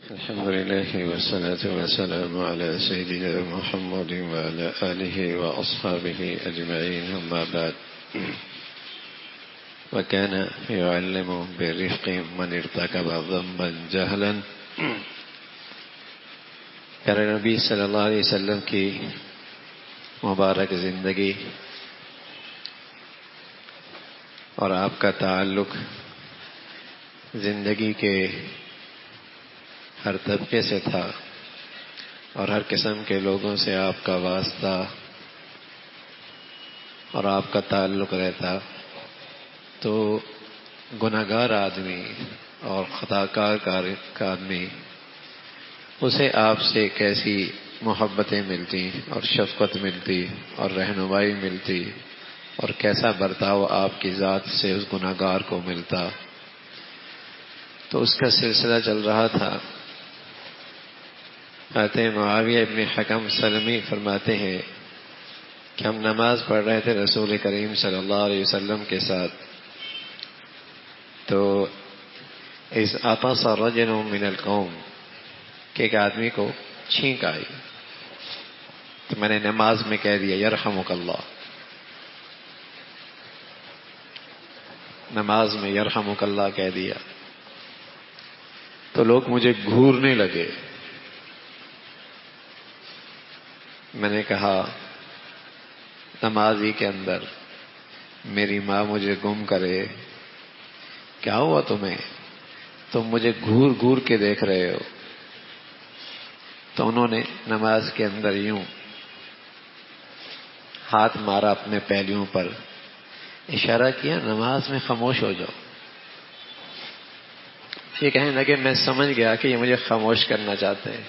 الحمد لله والصلاة والسلام على سيدنا محمد وعلى آله وأصحابه أجمعين، أما بعد. وكان يعلم برفق من ارتكب ذنبا جهلا. پیارے نبی صلی اللہ علیہ وسلم کی مبارک زندگی اور آپ کا تعلق زندگی کے ہر طبقے سے تھا اور ہر قسم کے لوگوں سے آپ کا واسطہ اور آپ کا تعلق رہتا. تو گناہگار آدمی اور خطاکار کا آدمی اسے آپ سے کیسی محبتیں ملتی اور شفقت ملتی اور رہنمائی ملتی اور کیسا برتاؤ آپ کی ذات سے اس گناہگار کو ملتا. تو اس کا سلسلہ چل رہا تھا. معاویہ ابن حکم سلمی فرماتے ہیں کہ ہم نماز پڑھ رہے تھے رسول کریم صلی اللہ علیہ وسلم کے ساتھ. تو اس عطس رجل من القوم کہ ایک آدمی کو چھینک آئی. تو میں نے نماز میں کہہ دیا یرحمک اللہ. نماز میں یرحمک اللہ کہہ دیا. تو لوگ مجھے گھورنے لگے. میں نے کہا نماز ہی کے اندر میری ماں مجھے گم کرے، کیا ہوا تمہیں؟ تم مجھے گھور گھور کے دیکھ رہے ہو. تو انہوں نے نماز کے اندر یوں ہاتھ مارا اپنے پہلوؤں پر، اشارہ کیا نماز میں خاموش ہو جاؤ. یہ کہنے لگے میں سمجھ گیا کہ یہ مجھے خاموش کرنا چاہتے ہیں.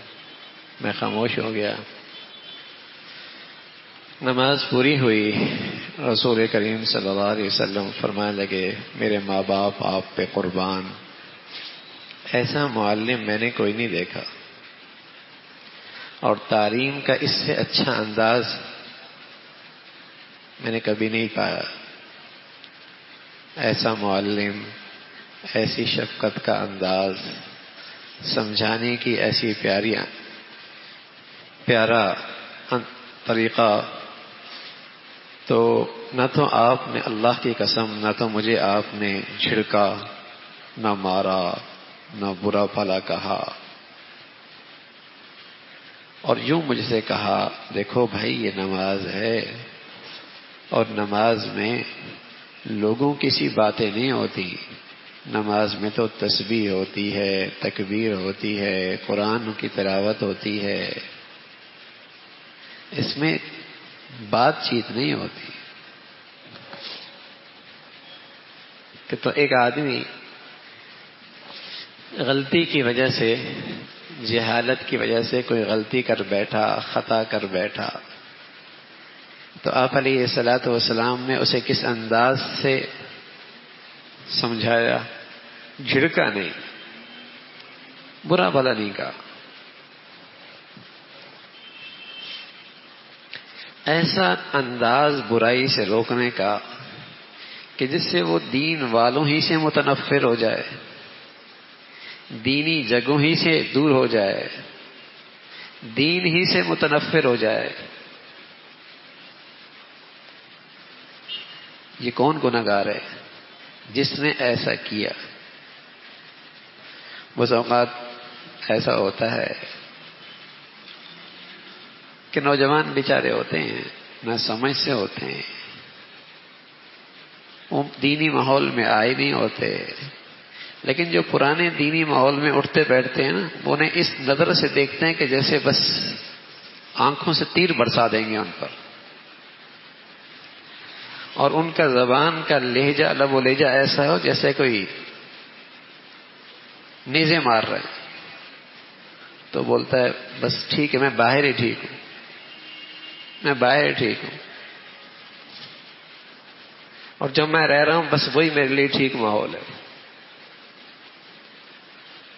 میں خاموش ہو گیا. نماز پوری ہوئی. رسول کریم صلی اللہ علیہ وسلم فرمانے لگے میرے ماں باپ آپ پہ قربان، ایسا معلم میں نے کوئی نہیں دیکھا اور تعلیم کا اس سے اچھا انداز میں نے کبھی نہیں پایا. ایسا معلم، ایسی شفقت کا انداز، سمجھانے کی ایسی پیارا طریقہ. تو نہ تو آپ نے اللہ کی قسم نہ تو مجھے آپ نے جھڑکا، نہ مارا، نہ برا بھلا کہا، اور یوں مجھ سے کہا دیکھو بھائی یہ نماز ہے اور نماز میں لوگوں کی سی باتیں نہیں ہوتی. نماز میں تو تسبیح ہوتی ہے، تکبیر ہوتی ہے، قرآن کی تلاوت ہوتی ہے. اس میں بات چیت نہیں ہوتی. کہ تو ایک آدمی غلطی کی وجہ سے، جہالت کی وجہ سے کوئی غلطی کر بیٹھا، خطا کر بیٹھا، تو آپ علیہ الصلوۃ والسلام نے اسے کس انداز سے سمجھایا؟ جھڑکا نہیں، برا بھلا نہیں کہا. ایسا انداز برائی سے روکنے کا کہ جس سے وہ دین والوں ہی سے متنفر ہو جائے، دینی جگہوں ہی سے دور ہو جائے، دین ہی سے متنفر ہو جائے. یہ کون گناہگار ہے جس نے ایسا کیا؟ بعض اوقات ایسا ہوتا ہے کہ نوجوان بیچارے ہوتے ہیں، نہ سمجھ سے ہوتے ہیں، وہ دینی ماحول میں آئے نہیں ہوتے، لیکن جو پرانے دینی ماحول میں اٹھتے بیٹھتے ہیں نا، وہ انہیں اس نظر سے دیکھتے ہیں کہ جیسے بس آنکھوں سے تیر برسا دیں گے ان پر، اور ان کا زبان کا لہجہ، لب و لہجہ ایسا ہو جیسے کوئی نیزے مار رہے ہیں. تو بولتا ہے بس ٹھیک ہے، میں باہر ہی ٹھیک ہوں، میں باہر ٹھیک ہوں، اور جو میں رہ رہا ہوں بس وہی میرے لیے ٹھیک ماحول ہے.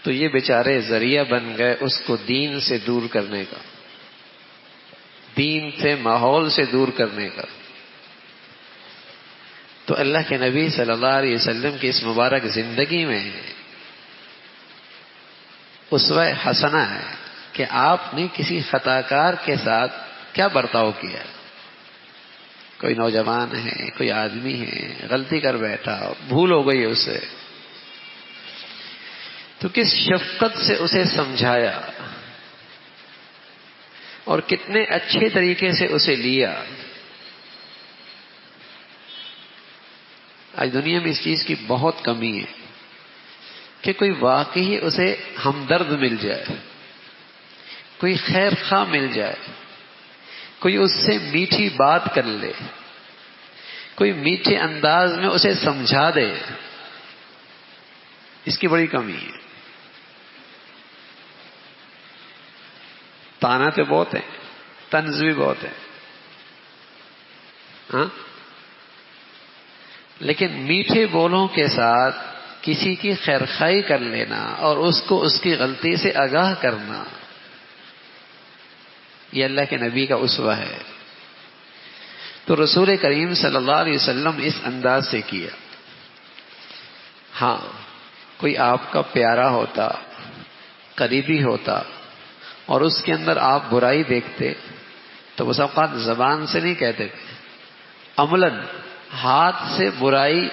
تو یہ بیچارے ذریعہ بن گئے اس کو دین سے دور کرنے کا، دین سے، ماحول سے دور کرنے کا. تو اللہ کے نبی صلی اللہ علیہ وسلم کی اس مبارک زندگی میں اسوہ حسنہ ہے کہ آپ نے کسی خطا کار کے ساتھ کیا برتاؤ کیا. کوئی نوجوان ہے، کوئی آدمی ہے، غلطی کر بیٹھا، بھول ہو گئی اسے، تو کس شفقت سے اسے سمجھایا اور کتنے اچھے طریقے سے اسے لیا. آج دنیا میں اس چیز کی بہت کمی ہے کہ کوئی واقعی اسے ہمدرد مل جائے، کوئی خیر خواہ مل جائے، کوئی اس سے میٹھی بات کر لے، کوئی میٹھے انداز میں اسے سمجھا دے. اس کی بڑی کمی ہے. تانا تو بہت ہے، طنز بھی بہت ہے، ہاں، لیکن میٹھے بولوں کے ساتھ کسی کی خیرخواہی کر لینا اور اس کو اس کی غلطی سے آگاہ کرنا، یہ اللہ کے نبی کا اسوہ ہے. تو رسول کریم صلی اللہ علیہ وسلم اس انداز سے کیا. ہاں، کوئی آپ کا پیارا ہوتا، قریبی ہوتا اور اس کے اندر آپ برائی دیکھتے تو بس اوقات زبان سے نہیں کہتے تھے، عملاً ہاتھ سے برائی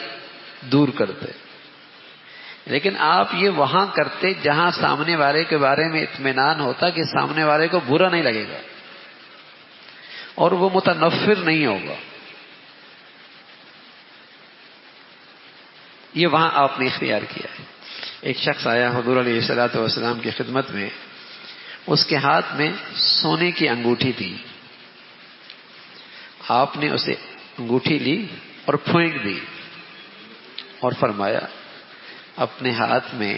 دور کرتے. لیکن آپ یہ وہاں کرتے جہاں سامنے والے کے بارے میں اطمینان ہوتا کہ سامنے والے کو برا نہیں لگے گا اور وہ متنفر نہیں ہوگا. یہ وہاں آپ نے اختیار کیا ہے. ایک شخص آیا حضور علیہ الصلوۃ والسلام کی خدمت میں، اس کے ہاتھ میں سونے کی انگوٹھی تھی. آپ نے اسے انگوٹھی لی اور پھینک دی اور فرمایا اپنے ہاتھ میں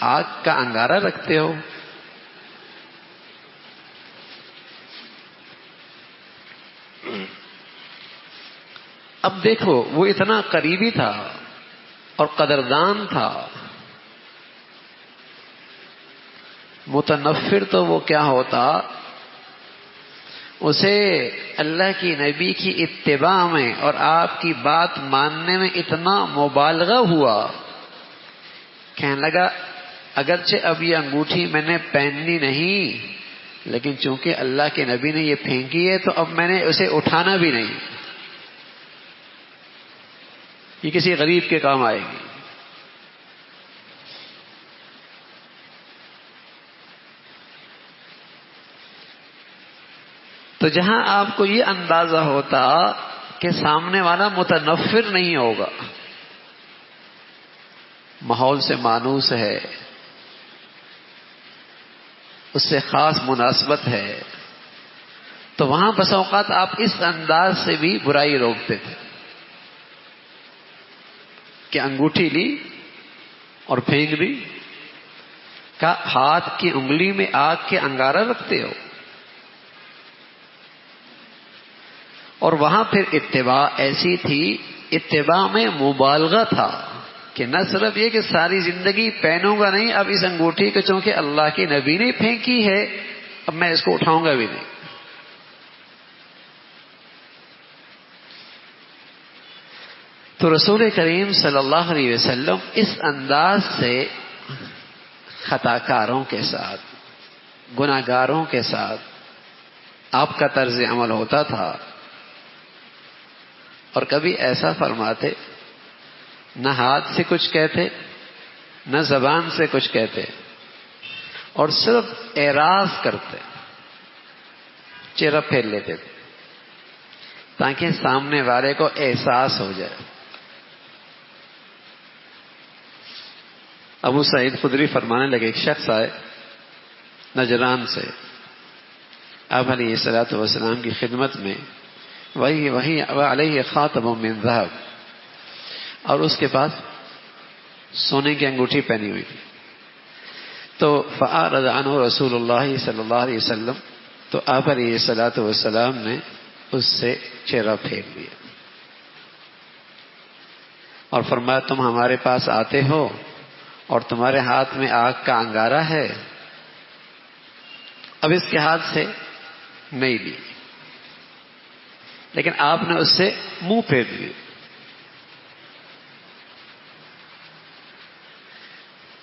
آگ کا انگارہ رکھتے ہو؟ اب دیکھو وہ اتنا قریبی تھا اور قدردان تھا، متنفر تو وہ کیا ہوتا، اسے اللہ کی نبی کی اتباع میں اور آپ کی بات ماننے میں اتنا مبالغہ ہوا، کہنے لگا اگرچہ اب یہ انگوٹھی میں نے پہننی نہیں، لیکن چونکہ اللہ کے نبی نے یہ پھینکی ہے تو اب میں نے اسے اٹھانا بھی نہیں، یہ کسی غریب کے کام آئے گی. تو جہاں آپ کو یہ اندازہ ہوتا کہ سامنے والا متنفر نہیں ہوگا، ماحول سے مانوس ہے، اس سے خاص مناسبت ہے، تو وہاں بس اوقات آپ اس انداز سے بھی برائی روکتے تھے کہ انگوٹھی لی اور پھینک دی، کہ ہاتھ کی انگلی میں آگ کے انگارہ رکھتے ہو. اور وہاں پھر اتباع ایسی تھی، اتباع میں مبالغہ تھا کہ نہ صرف یہ کہ ساری زندگی پہنوں گا نہیں، اب اس انگوٹھی کو چونکہ اللہ کے نبی نے پھینکی ہے اب میں اس کو اٹھاؤں گا بھی نہیں. تو رسول کریم صلی اللہ علیہ وسلم اس انداز سے خطا کاروں کے ساتھ، گناہ گاروں کے ساتھ آپ کا طرز عمل ہوتا تھا. اور کبھی ایسا فرماتے، نہ ہاتھ سے کچھ کہتے نہ زبان سے کچھ کہتے، اور صرف اعراض کرتے، چہرہ پھیر لیتے تھے تاکہ سامنے والے کو احساس ہو جائے. ابو سعید خدری فرمانے لگے، ایک شخص آئے نجران سے آپ علیہ الصلوۃ والسلام کی خدمت میں، وہی علیہ خاتم من ذہب، اور اس کے پاس سونے کی انگوٹھی پہنی ہوئی تھی. تو فأعرض عنہ رسول اللہ صلی اللہ علیہ وسلم، تو آپ علیہ الصلوۃ والسلام نے اس سے چہرہ پھیر لیا اور فرمایا تم ہمارے پاس آتے ہو اور تمہارے ہاتھ میں آگ کا انگارہ ہے. اب اس کے ہاتھ سے نہیں لی، لیکن آپ نے اس سے منہ پھیر لیا.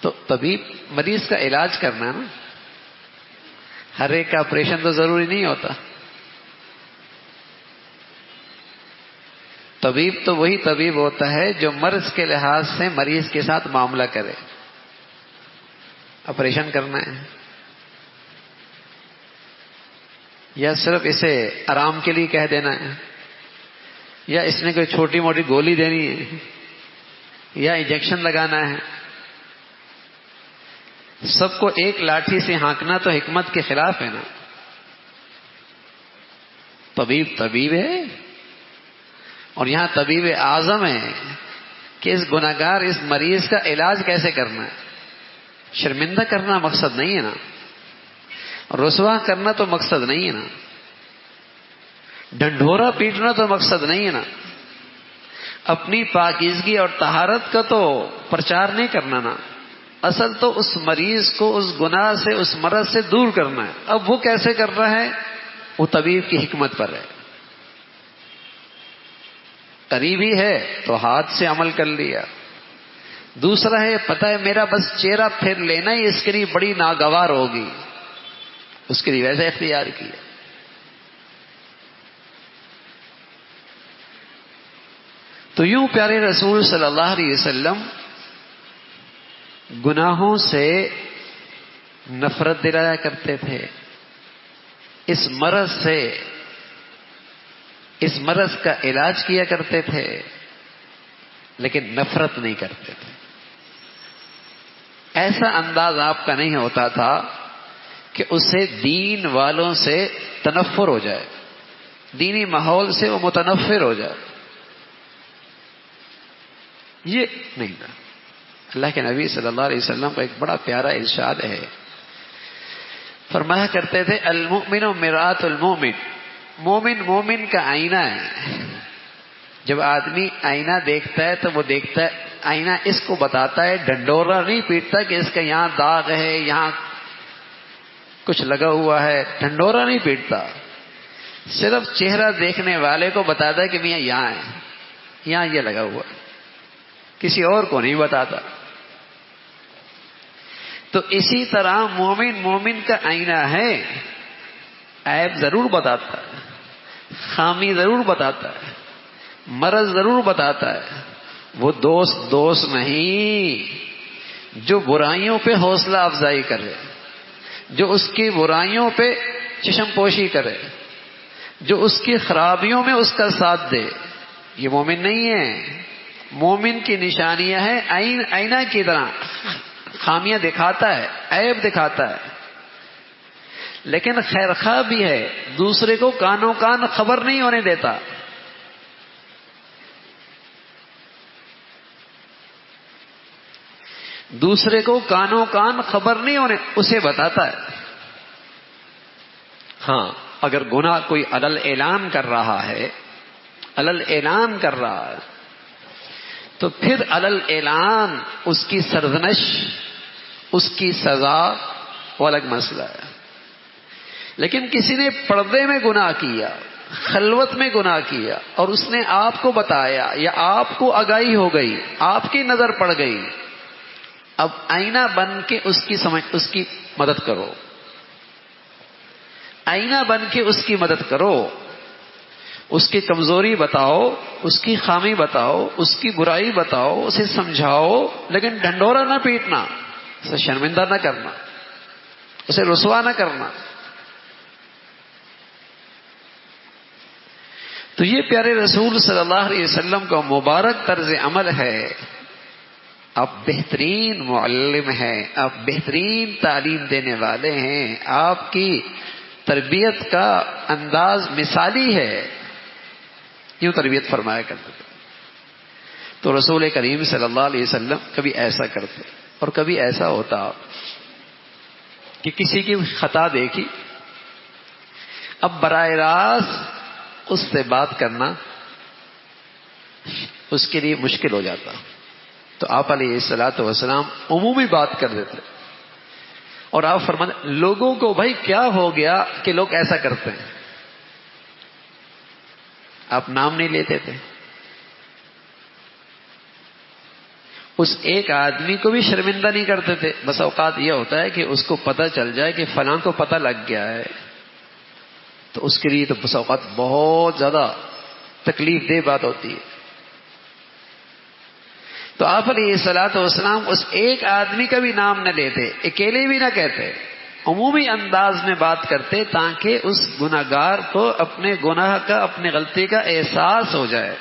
تو طبیب مریض کا علاج کرنا نا، ہر ایک کا آپریشن تو ضروری نہیں ہوتا. طبیب تو وہی طبیب ہوتا ہے جو مرض کے لحاظ سے مریض کے ساتھ معاملہ کرے. آپریشن کرنا ہے یا صرف اسے آرام کے لیے کہہ دینا ہے، یا اس نے کوئی چھوٹی موٹی گولی دینی ہے، یا انجیکشن لگانا ہے، سب کو ایک لاٹھی سے ہانکنا تو حکمت کے خلاف ہے نا. طبیب طبیب ہے، اور یہاں طبیب اعظم ہے کہ اس گناہگار اس مریض کا علاج کیسے کرنا ہے. شرمندہ کرنا مقصد نہیں ہے نا، رسوا کرنا تو مقصد نہیں ہے نا، ڈنڈورا پیٹنا تو مقصد نہیں ہے نا، اپنی پاکیزگی اور طہارت کا تو پرچار نہیں کرنا نا. اصل تو اس مریض کو اس گناہ سے، اس مرض سے دور کرنا ہے. اب وہ کیسے کر رہا ہے، وہ طبیب کی حکمت پر ہے. قریبی ہے تو ہاتھ سے عمل کر لیا، دوسرا ہے پتہ ہے میرا بس چہرہ پھیر لینا ہی اس کے لیے بڑی ناگوار ہوگی، اس کے لیے ویسے اختیار کیا. تو یوں پیارے رسول صلی اللہ علیہ وسلم گناہوں سے نفرت دلایا کرتے تھے. اس مرض سے، اس مرض کا علاج کیا کرتے تھے، لیکن نفرت نہیں کرتے تھے. ایسا انداز آپ کا نہیں ہوتا تھا کہ اسے دین والوں سے تنفر ہو جائے، دینی ماحول سے وہ متنفر ہو جائے، یہ نہیں تھا. اللہ کے نبی صلی اللہ علیہ وسلم کا ایک بڑا پیارا ارشاد ہے، فرمایا کرتے تھے المؤمن مرآۃ المؤمن، مومن مومن کا آئینہ ہے. جب آدمی آئینہ دیکھتا ہے تو وہ دیکھتا ہے، آئینہ اس کو بتاتا ہے، ڈنڈورا نہیں پیٹتا کہ اس کا یہاں داغ ہے، یہاں کچھ لگا ہوا ہے، ڈنڈورا نہیں پیٹتا، صرف چہرہ دیکھنے والے کو بتاتا ہے کہ میاں یہاں ہے، یہاں یہ لگا ہوا ہے، کسی اور کو نہیں بتاتا. تو اسی طرح مومن مومن کا آئینہ ہے، عیب ضرور بتاتا ہے، خامی ضرور بتاتا ہے، مرض ضرور بتاتا ہے. وہ دوست نہیں جو برائیوں پہ حوصلہ افزائی کرے، جو اس کی برائیوں پہ چشم پوشی کرے، جو اس کی خرابیوں میں اس کا ساتھ دے، یہ مومن نہیں ہے. مومن کی نشانیاں ہیں آئینہ کی طرح، خامیاں دکھاتا ہے، عیب دکھاتا ہے، لیکن خیرخواہ بھی ہے، دوسرے کو کانوں کان خبر نہیں ہونے دیتا. دوسرے کو کانوں کان خبر نہیں ہونے، اسے بتاتا ہے. ہاں اگر گناہ کوئی علل اعلان کر رہا ہے، علل اعلان کر رہا ہے، تو پھر علل اعلان اس کی سرزنش، اس کی سزا وہ الگ مسئلہ ہے. لیکن کسی نے پردے میں گناہ کیا، خلوت میں گناہ کیا، اور اس نے آپ کو بتایا یا آپ کو آگاہی ہو گئی، آپ کی نظر پڑ گئی، اب آئینہ بن کے اس کی مدد کرو، آئینہ بن کے اس کی مدد کرو، اس کی کمزوری بتاؤ، اس کی خامی بتاؤ، اس کی برائی بتاؤ، اسے سمجھاؤ، لیکن ڈنڈورا نہ پیٹنا، اسے شرمندہ نہ کرنا، اسے رسوا نہ کرنا. تو یہ پیارے رسول صلی اللہ علیہ وسلم کا مبارک طرز عمل ہے. آپ بہترین معلم ہیں، آپ بہترین تعلیم دینے والے ہیں، آپ کی تربیت کا انداز مثالی ہے. یوں تربیت فرمایا کرتے تھے. تو رسول کریم صلی اللہ علیہ وسلم کبھی ایسا کرتے اور کبھی ایسا ہوتا کہ کسی کی خطا دیکھی، اب براہ راست اس سے بات کرنا اس کے لیے مشکل ہو جاتا، تو آپ علیہ الصلوۃ والسلام عمومی بات کر دیتے. اور آپ فرماتے لوگوں کو بھائی کیا ہو گیا کہ لوگ ایسا کرتے ہیں، آپ نام نہیں لیتے تھے. اس ایک آدمی کو بھی شرمندہ نہیں کرتے تھے. بس اوقات یہ ہوتا ہے کہ اس کو پتہ چل جائے کہ فلاں کو پتہ لگ گیا ہے تو اس کے لیے تو بس اوقات بہت زیادہ تکلیف دہ بات ہوتی ہے. تو آپ علیہ الصلوۃ والسلام اس ایک آدمی کا بھی نام نہ لیتے, اکیلے بھی نہ کہتے, عمومی انداز میں بات کرتے تاکہ اس گناہگار کو اپنے گناہ کا, اپنی غلطی کا احساس ہو جائے.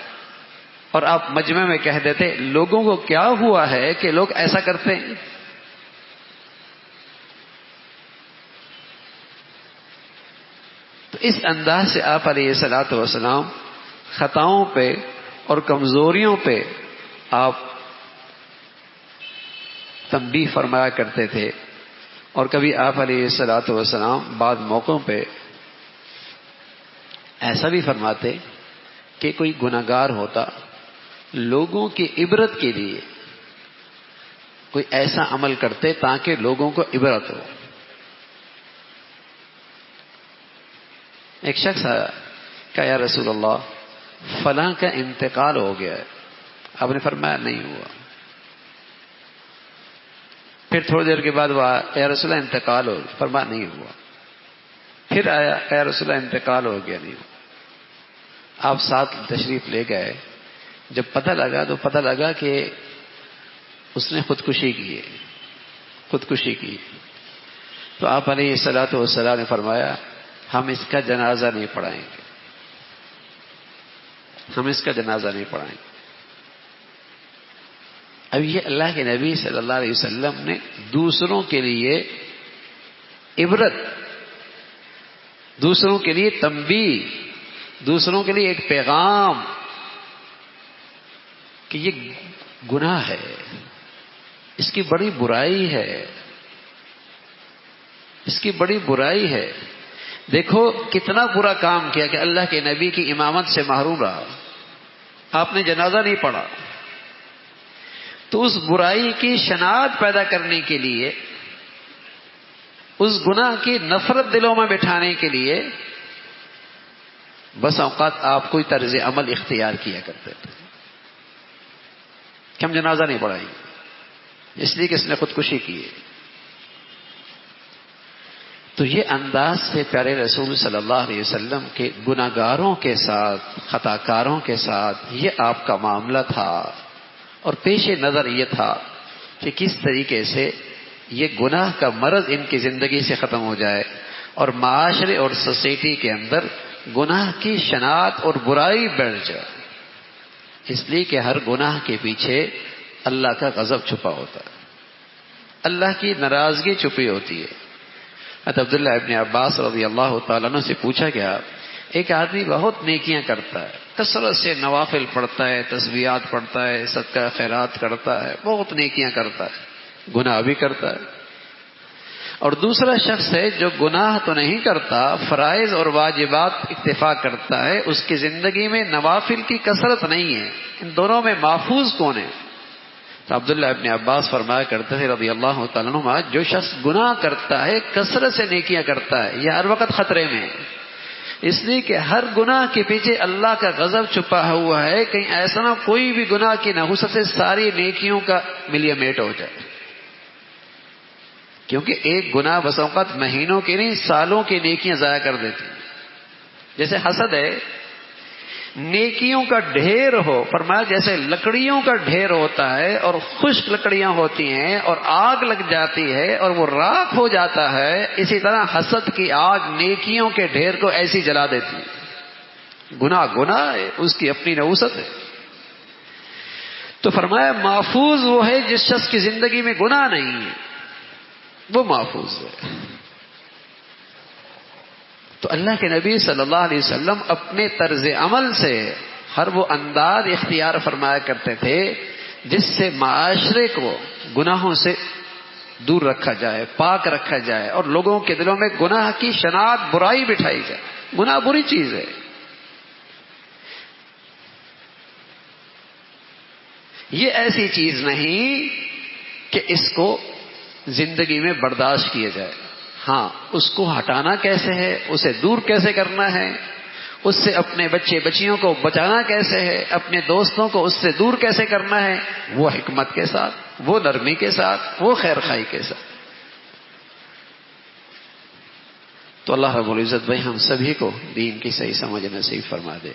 اور آپ مجمع میں کہہ دیتے لوگوں کو کیا ہوا ہے کہ لوگ ایسا کرتے ہیں. تو اس انداز سے آپ علیہ الصلوۃ والسلام خطاؤں پہ اور کمزوریوں پہ آپ تنبیہ فرمایا کرتے تھے. اور کبھی آپ علیہ الصلوۃ والسلام بعض موقعوں پہ ایسا بھی فرماتے کہ کوئی گناہگار ہوتا, لوگوں کی عبرت کے لیے کوئی ایسا عمل کرتے تاکہ لوگوں کو عبرت ہو. ایک شخص آیا, کہا یا رسول اللہ فلاں کا انتقال ہو گیا ہے. آپ نے فرمایا نہیں ہوا. پھر تھوڑی دیر کے بعد وہ آیا, یا رسول اللہ انتقال ہو گیا. فرمایا نہیں ہوا. پھر آیا, یا رسول اللہ انتقال ہو گیا, نہیں ہوا. آپ ساتھ تشریف لے گئے. جب پتہ لگا تو پتہ لگا کہ اس نے خودکشی کی ہے, خودکشی کی. تو آپ علیہ الصلوۃ والسلام نے فرمایا ہم اس کا جنازہ نہیں پڑھائیں گے, ہم اس کا جنازہ نہیں پڑھائیں گے. اب یہ اللہ کے نبی صلی اللہ علیہ وسلم نے دوسروں کے لیے عبرت, دوسروں کے لیے تنبیہ, دوسروں کے لیے ایک پیغام کہ یہ گناہ ہے, اس کی بڑی برائی ہے, اس کی بڑی برائی ہے. دیکھو کتنا برا کام کیا کہ اللہ کے نبی کی امامت سے محروم رہا, آپ نے جنازہ نہیں پڑھا. تو اس برائی کی شناخت پیدا کرنے کے لیے, اس گناہ کی نفرت دلوں میں بٹھانے کے لیے بس اوقات آپ کوئی طرز عمل اختیار کیا کرتے تھے کہ ہم جنازہ نہیں پڑھائیں گے اس لیے کہ اس نے خودکشی کی ہے. تو یہ انداز سے پیارے رسول صلی اللہ علیہ وسلم کے گناہگاروں کے ساتھ, خطاکاروں کے ساتھ یہ آپ کا معاملہ تھا. اور پیش نظر یہ تھا کہ کس طریقے سے یہ گناہ کا مرض ان کی زندگی سے ختم ہو جائے اور معاشرے اور سوسائٹی کے اندر گناہ کی شناخت اور برائی بڑھ جائے. اس لیے کہ ہر گناہ کے پیچھے اللہ کا غضب چھپا ہوتا ہے, اللہ کی ناراضگی چھپی ہوتی ہے. حضرت عبداللہ ابن عباس رضی اللہ تعالیٰ عنہ سے پوچھا گیا, ایک آدمی بہت نیکیاں کرتا ہے, کثرت سے نوافل پڑھتا ہے, تسبیحات پڑھتا ہے, صدقہ خیرات کرتا ہے, بہت نیکیاں کرتا ہے, گناہ بھی کرتا ہے. اور دوسرا شخص ہے جو گناہ تو نہیں کرتا, فرائض اور واجبات اکتفا کرتا ہے, اس کی زندگی میں نوافل کی کثرت نہیں ہے. ان دونوں میں محفوظ کون ہے؟ تو عبداللہ ابن عباس فرمایا کرتے تھے رضی اللہ تعالیٰ عنہ, جو شخص گناہ کرتا ہے, کثرت سے نیکیاں کرتا ہے, یہ ہر وقت خطرے میں ہے. اس لیے کہ ہر گناہ کے پیچھے اللہ کا غضب چھپا ہوا ہے. کہیں ایسا نہ کوئی بھی گناہ کی نحوست سے ساری نیکیوں کا ملیے میٹ ہو جائے, کیونکہ ایک گناہ بس اوقات مہینوں کی نہیں سالوں کی نیکیاں ضائع کر دیتی. جیسے حسد ہے, نیکیوں کا ڈھیر ہو, فرمایا جیسے لکڑیوں کا ڈھیر ہوتا ہے اور خشک لکڑیاں ہوتی ہیں اور آگ لگ جاتی ہے اور وہ راکھ ہو جاتا ہے, اسی طرح حسد کی آگ نیکیوں کے ڈھیر کو ایسی جلا دیتی ہے. گناہ ہے, اس کی اپنی نحوست ہے. تو فرمایا محفوظ وہ ہے جس شخص کی زندگی میں گناہ نہیں ہے, وہ محفوظ ہے. تو اللہ کے نبی صلی اللہ علیہ وسلم اپنے طرز عمل سے ہر وہ انداز اختیار فرمایا کرتے تھے جس سے معاشرے کو گناہوں سے دور رکھا جائے, پاک رکھا جائے, اور لوگوں کے دلوں میں گناہ کی شناخت, برائی بٹھائی جائے. گناہ بری چیز ہے, یہ ایسی چیز نہیں کہ اس کو زندگی میں برداشت کیا جائے. ہاں, اس کو ہٹانا کیسے ہے, اسے دور کیسے کرنا ہے, اس سے اپنے بچے بچیوں کو بچانا کیسے ہے، اپنے دوستوں کو اس سے دور کیسے کرنا ہے، وہ حکمت کے ساتھ، وہ نرمی کے ساتھ، وہ خیر خواہی کے ساتھ. تو اللہ رب العزت بھائی ہم سبھی کو دین کی صحیح سمجھ نصیب فرما دے.